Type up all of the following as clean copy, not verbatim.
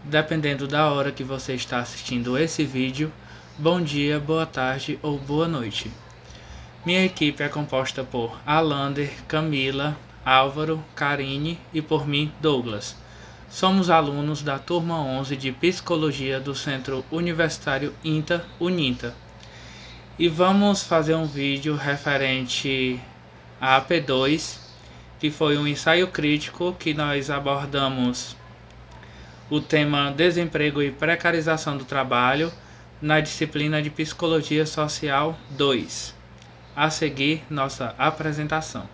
dependendo da hora que você está assistindo esse vídeo. Bom dia, boa tarde ou boa noite. Minha equipe é composta por Alander, Camila, Álvaro, Karine e por mim, Douglas. Somos alunos da turma 11 de Psicologia do Centro Universitário INTA Uninta. E vamos fazer um vídeo referente à AP2, que foi um ensaio crítico que nós abordamos o tema desemprego e precarização do trabalho na disciplina de Psicologia Social 2. A seguir, nossa apresentação.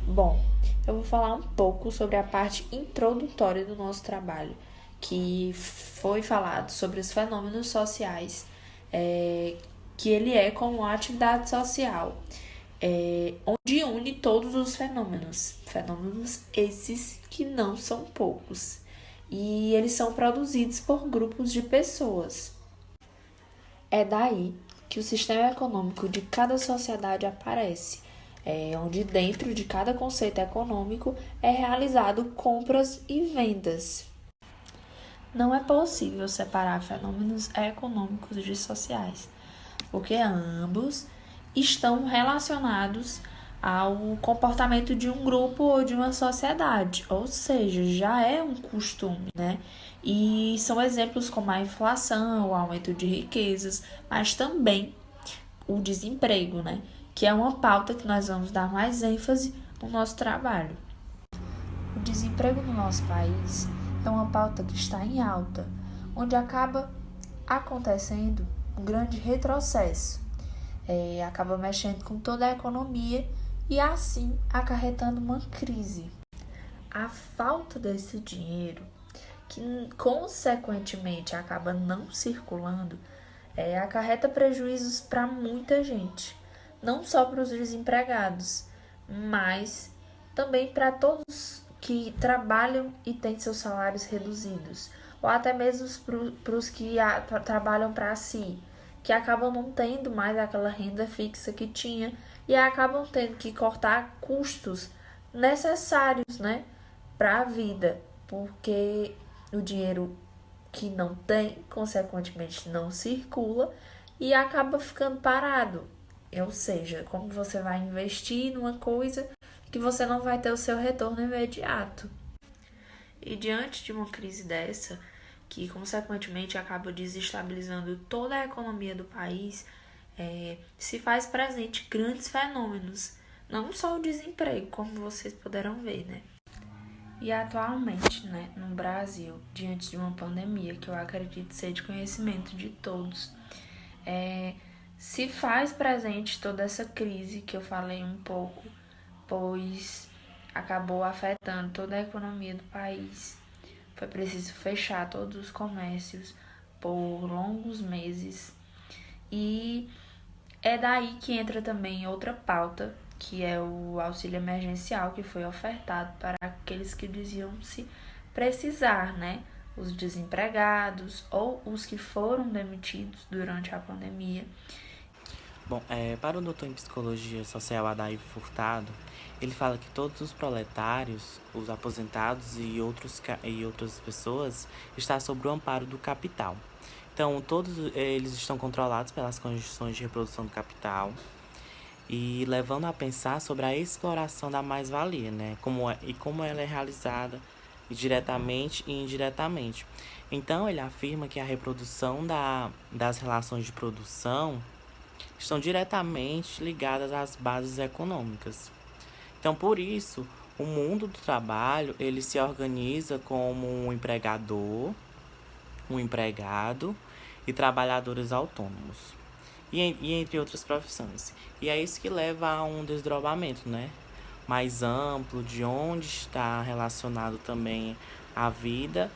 Bom, eu vou falar um pouco sobre a parte introdutória do nosso trabalho, que foi falado sobre os fenômenos sociais, que ele é como uma atividade social, onde une todos os fenômenos esses que não são poucos, e eles são produzidos por grupos de pessoas. É daí que o sistema econômico de cada sociedade aparece, onde dentro de cada conceito econômico é realizado compras e vendas. Não é possível separar fenômenos econômicos de sociais, porque ambos estão relacionados ao comportamento de um grupo ou de uma sociedade, ou seja, já é um costume, né? E são exemplos como a inflação, o aumento de riquezas, mas também o desemprego, né? Que é uma pauta que nós vamos dar mais ênfase no nosso trabalho. O desemprego no nosso país é uma pauta que está em alta, onde acaba acontecendo um grande retrocesso, acaba mexendo com toda a economia e assim acarretando uma crise. A falta desse dinheiro, que consequentemente acaba não circulando, acarreta prejuízos para muita gente, não só para os desempregados, mas também para todos que trabalham e têm seus salários reduzidos, ou até mesmo para os que trabalham para si, que acabam não tendo mais aquela renda fixa que tinha e acabam tendo que cortar custos necessários, né, para a vida, porque o dinheiro que não tem, consequentemente não circula e acaba ficando parado. Ou seja, como você vai investir numa coisa que você não vai ter o seu retorno imediato. E diante de uma crise dessa, que consequentemente acaba desestabilizando toda a economia do país, se faz presente grandes fenômenos, não só o desemprego, como vocês puderam ver, né? E atualmente, né, no Brasil, diante de uma pandemia que eu acredito ser de conhecimento de todos, se faz presente toda essa crise que eu falei um pouco, pois acabou afetando toda a economia do país. Foi preciso fechar todos os comércios por longos meses. E é daí que entra também outra pauta, que é o auxílio emergencial que foi ofertado para aqueles que diziam se precisar, né? Os desempregados ou os que foram demitidos durante a pandemia. Bom, para o doutor em Psicologia Social Adair Furtado, ele fala que todos os proletários, os aposentados e outras pessoas estão sob o amparo do capital. Então, todos eles estão controlados pelas condições de reprodução do capital e levando a pensar sobre a exploração da mais-valia, né? Como ela é realizada diretamente e indiretamente. Então, ele afirma que a reprodução das relações de produção estão diretamente ligadas às bases econômicas. Então, por isso, o mundo do trabalho ele se organiza como um empregador, um empregado e trabalhadores autônomos, e entre outras profissões. E é isso que leva a um desdobramento, né, mais amplo de onde está relacionado também a vida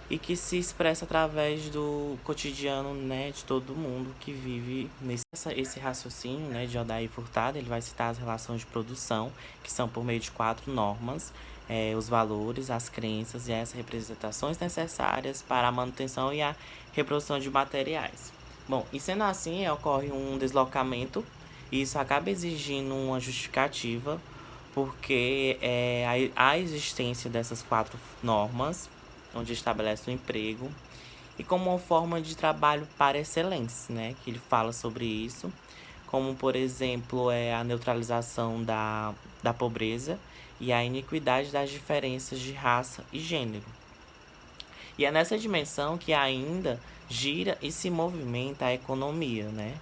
e que se expressa através do cotidiano, né, de todo mundo que vive esse raciocínio, né, de Adair Furtado. Ele vai citar as relações de produção, que são por meio de 4 normas, os valores, as crenças e as representações necessárias para a manutenção e a reprodução de materiais. Bom, e sendo assim, ocorre um deslocamento e isso acaba exigindo uma justificativa, porque a existência dessas 4 normas onde estabelece o emprego, e como uma forma de trabalho para excelência, né? Que ele fala sobre isso, como, por exemplo, a neutralização da pobreza e a iniquidade das diferenças de raça e gênero. E é nessa dimensão que ainda gira e se movimenta a economia, né?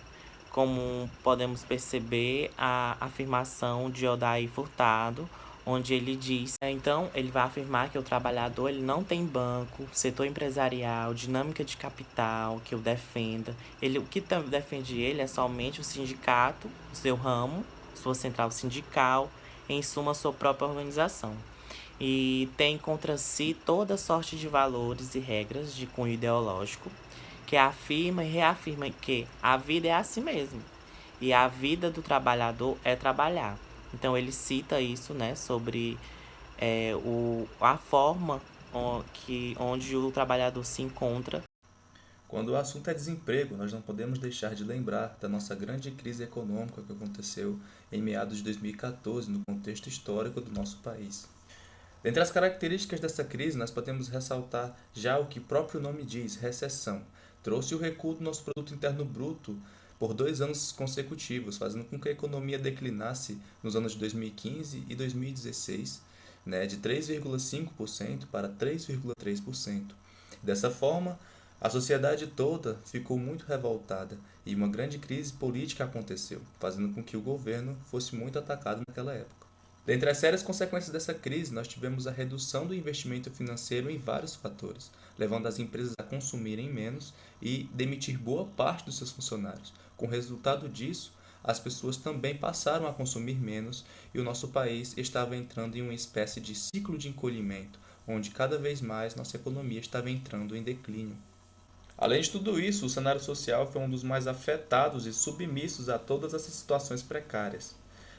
Como podemos perceber a afirmação de Odair Furtado, onde ele diz, então ele vai afirmar que o trabalhador ele não tem banco, setor empresarial, dinâmica de capital que o defenda. O que defende ele é somente o sindicato, o seu ramo, sua central sindical, em suma sua própria organização. E tem contra si toda sorte de valores e regras de cunho ideológico que afirma e reafirma que a vida é assim mesmo. E a vida do trabalhador é trabalhar. Então ele cita isso, né, sobre a forma onde o trabalhador se encontra. Quando o assunto é desemprego, nós não podemos deixar de lembrar da nossa grande crise econômica que aconteceu em meados de 2014 no contexto histórico do nosso país. Dentre as características dessa crise, nós podemos ressaltar já o que o próprio nome diz, recessão. Trouxe o recuo do nosso produto interno bruto por 2 anos consecutivos, fazendo com que a economia declinasse nos anos de 2015 e 2016, né, de 3,5% para 3,3%. Dessa forma, a sociedade toda ficou muito revoltada e uma grande crise política aconteceu, fazendo com que o governo fosse muito atacado naquela época. Dentre as sérias consequências dessa crise, nós tivemos a redução do investimento financeiro em vários fatores, levando as empresas a consumirem menos e demitir boa parte dos seus funcionários. Com o resultado disso, as pessoas também passaram a consumir menos e o nosso país estava entrando em uma espécie de ciclo de encolhimento, onde cada vez mais nossa economia estava entrando em declínio. Além de tudo isso, o cenário social foi um dos mais afetados e submissos a todas essas situações precárias,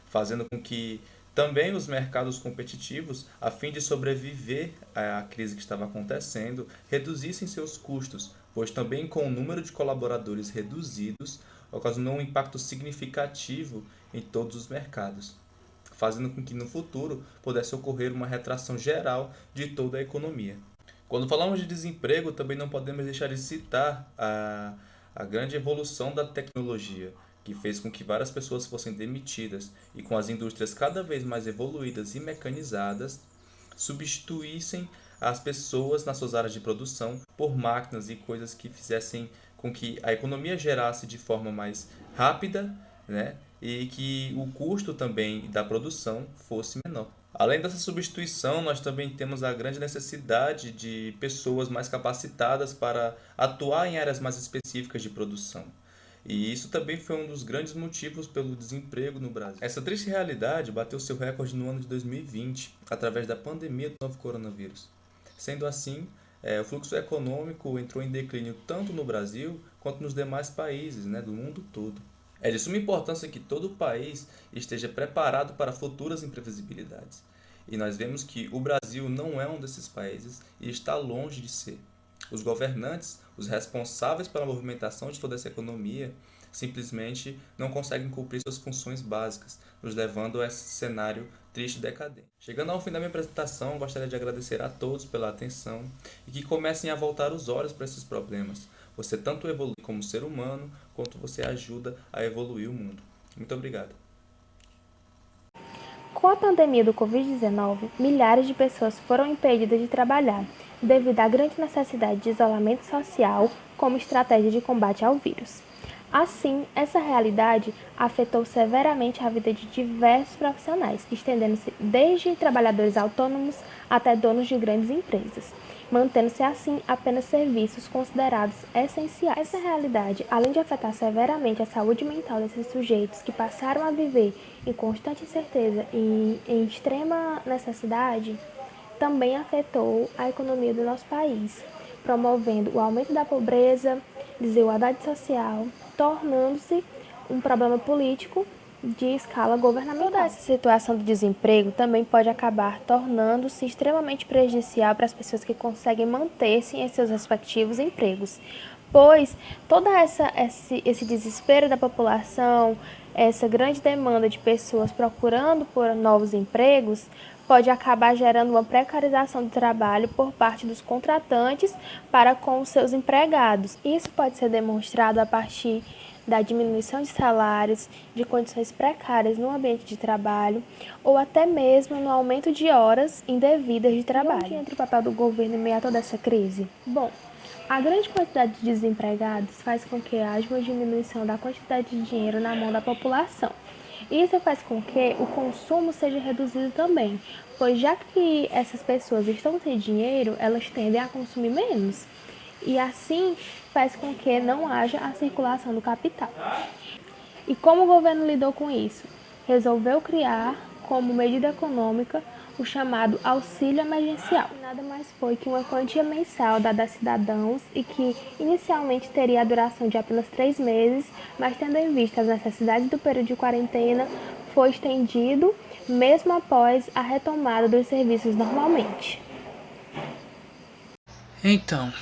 fazendo com que também os mercados competitivos, a fim de sobreviver à crise que estava acontecendo, reduzissem seus custos, pois também com o número de colaboradores reduzidos, ocasionou um impacto significativo em todos os mercados, fazendo com que no futuro pudesse ocorrer uma retração geral de toda a economia. Quando falamos de desemprego, também não podemos deixar de citar a grande evolução da tecnologia, que fez com que várias pessoas fossem demitidas e com as indústrias cada vez mais evoluídas e mecanizadas, substituíssem as pessoas nas suas áreas de produção por máquinas e coisas que fizessem com que a economia gerasse de forma mais rápida, né? E que o custo também da produção fosse menor. Além dessa substituição, nós também temos a grande necessidade de pessoas mais capacitadas para atuar em áreas mais específicas de produção. E isso também foi um dos grandes motivos pelo desemprego no Brasil. Essa triste realidade bateu seu recorde no ano de 2020, através da pandemia do novo coronavírus. Sendo assim, o fluxo econômico entrou em declínio tanto no Brasil quanto nos demais países, né, do mundo todo. É de suma importância que todo o país esteja preparado para futuras imprevisibilidades. E nós vemos que o Brasil não é um desses países e está longe de ser. Os governantes, os responsáveis pela movimentação de toda essa economia, simplesmente não conseguem cumprir suas funções básicas, nos levando a esse cenário triste e decadente. Chegando ao fim da minha apresentação, gostaria de agradecer a todos pela atenção e que comecem a voltar os olhos para esses problemas. Você tanto evolui como ser humano, quanto você ajuda a evoluir o mundo. Muito obrigado. Com a pandemia do Covid-19, milhares de pessoas foram impedidas de trabalhar, devido à grande necessidade de isolamento social como estratégia de combate ao vírus. Assim, essa realidade afetou severamente a vida de diversos profissionais, estendendo-se desde trabalhadores autônomos até donos de grandes empresas, mantendo-se assim apenas serviços considerados essenciais. Essa realidade, além de afetar severamente a saúde mental desses sujeitos que passaram a viver em constante incerteza e em extrema necessidade, também afetou a economia do nosso país, promovendo o aumento da pobreza, desigualdade social, tornando-se um problema político de escala governamental. Toda essa situação do desemprego também pode acabar tornando-se extremamente prejudicial para as pessoas que conseguem manter-se em seus respectivos empregos, pois todo esse desespero da população, essa grande demanda de pessoas procurando por novos empregos, pode acabar gerando uma precarização do trabalho por parte dos contratantes para com os seus empregados. Isso pode ser demonstrado a partir da diminuição de salários, de condições precárias no ambiente de trabalho ou até mesmo no aumento de horas indevidas de trabalho. E onde entra o papel do governo em meio a toda essa crise? Bom, a grande quantidade de desempregados faz com que haja uma diminuição da quantidade de dinheiro na mão da população. Isso faz com que o consumo seja reduzido também, pois já que essas pessoas estão sem dinheiro, elas tendem a consumir menos. E assim faz com que não haja a circulação do capital. E como o governo lidou com isso? Resolveu criar, como medida econômica, o chamado auxílio emergencial. Nada mais foi que uma quantia mensal dada a cidadãos e que inicialmente teria a duração de apenas 3 meses, mas tendo em vista as necessidades do período de quarentena, foi estendido mesmo após a retomada dos serviços normalmente. Então,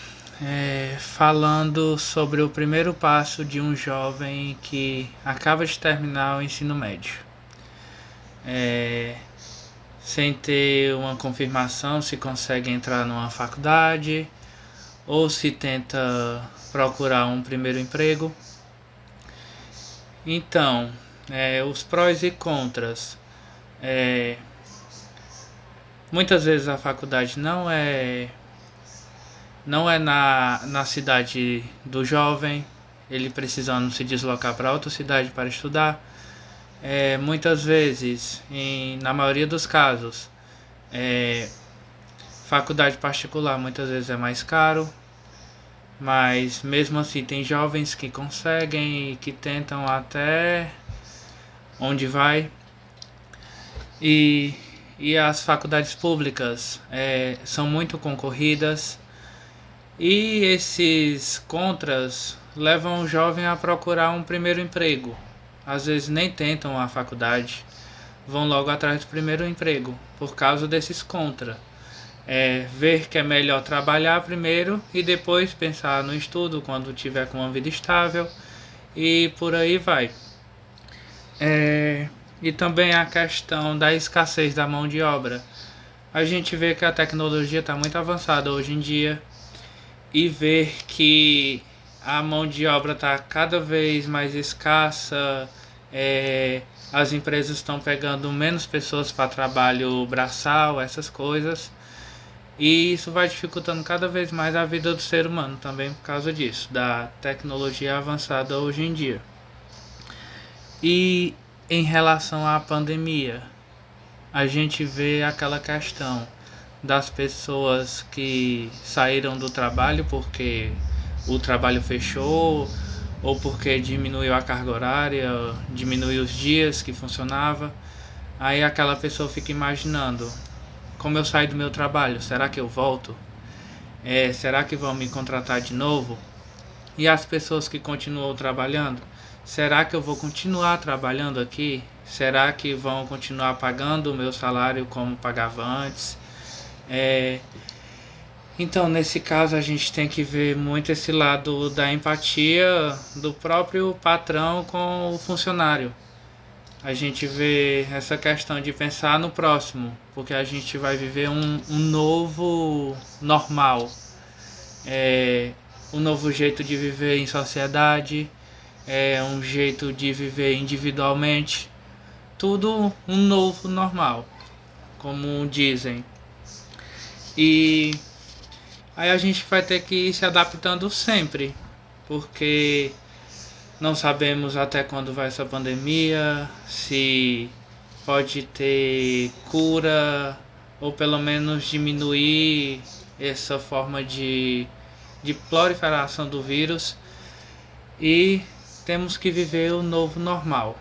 falando sobre o primeiro passo de um jovem que acaba de terminar o ensino médio. Sem ter uma confirmação se consegue entrar numa faculdade ou se tenta procurar um primeiro emprego. Então, os prós e contras. Muitas vezes a faculdade não é na cidade do jovem, ele precisando se deslocar para outra cidade para estudar. Muitas vezes, na maioria dos casos, faculdade particular muitas vezes é mais caro, mas mesmo assim tem jovens que conseguem e que tentam até onde vai. E as faculdades públicas são muito concorridas. E esses contras levam o jovem a procurar um primeiro emprego. Às vezes nem tentam a faculdade, vão logo atrás do primeiro emprego, por causa desses contras. Ver que é melhor trabalhar primeiro e depois pensar no estudo quando tiver com uma vida estável e por aí vai. E também a questão da escassez da mão de obra. A gente vê que a tecnologia está muito avançada hoje em dia. E ver que a mão de obra está cada vez mais escassa, as empresas estão pegando menos pessoas para trabalho braçal, essas coisas, e isso vai dificultando cada vez mais a vida do ser humano também por causa disso, da tecnologia avançada hoje em dia. E em relação à pandemia, a gente vê aquela questão das pessoas que saíram do trabalho porque o trabalho fechou ou porque diminuiu a carga horária, diminuiu os dias que funcionava. Aí aquela pessoa fica imaginando, como eu saí do meu trabalho, será que eu volto? Será que vão me contratar de novo? E as pessoas que continuam trabalhando, será que eu vou continuar trabalhando aqui? Será que vão continuar pagando o meu salário como pagava antes? Então, nesse caso, a gente tem que ver muito esse lado da empatia do próprio patrão com o funcionário. A gente vê essa questão de pensar no próximo, porque a gente vai viver um novo normal, um novo jeito de viver em sociedade, um jeito de viver individualmente, tudo um novo normal, como dizem. E aí a gente vai ter que ir se adaptando sempre, porque não sabemos até quando vai essa pandemia, se pode ter cura ou pelo menos diminuir essa forma de proliferação do vírus, e temos que viver o novo normal.